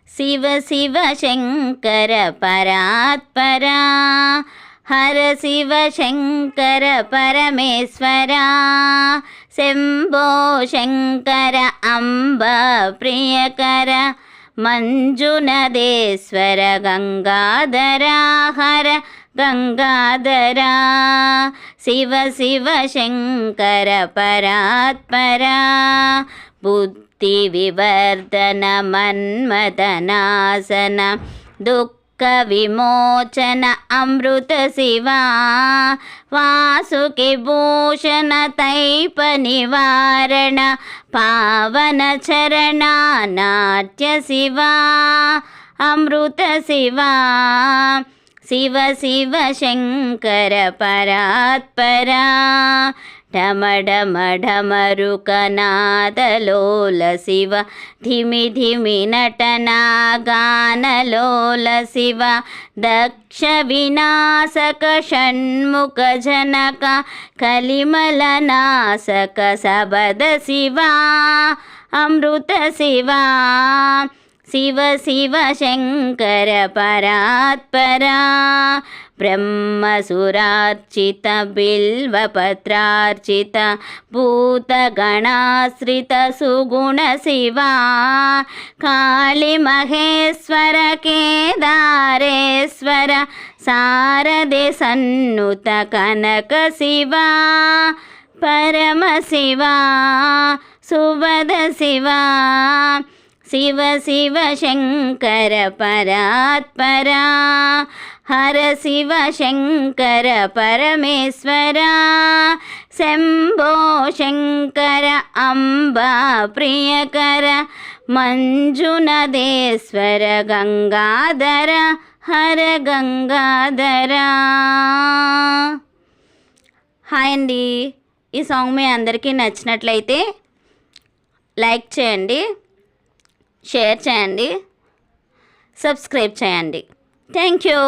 శివ శివ శంకర పరాత్పరా హర శివ శంకర పరమేశ్వరా శంభో శంకర అంబ ప్రియకర మంజునదేశ్వర గంగాధరా హర గంగాధరా శివ శివ శంకర పరాత్పరా బుద్ధి వివర్ధన మన్మథనాశన దుఃఖ విమోచన అమృత శివా వాసుకి భూషణ తైప నివారణ పావన చరణ నాట్య శివా అమృత శివా శివ శివ శంకర పరాత్పరా ఢమఢమఢమరుకనాదలోల శివ ధిమి ధిమి నటనా గానలోల శివ దక్ష వినాశక షణ్ముఖ జనక కలిమల నాశక సబద శివా అమృత శివా శివ శివ శంకర పరాత్పరా బ్రహ్మసురార్చిత బిల్వపత్రార్చిత భూతగణాశ్రిత సుగుణ శివా కాళీ మహేశ్వర కేదారేశ్వర శారదే సన్నుత కనక శివా పరమ శివా సువద శివా శివ శివ శంకర పరాత్పరా హర శివ శంకర పరమేశ్వరా శంభో శంకర అంబ ప్రియకర మంజునదేశ్వర గంగాధర హర గంగాధరా. హాయ్ అండి, ఈ సాంగ్ మీ అందరికీ నచ్చినట్లయితే లైక్ చేయండి, షేర్ చేయండి, సబ్స్క్రైబ్ చేయండి. Thank you.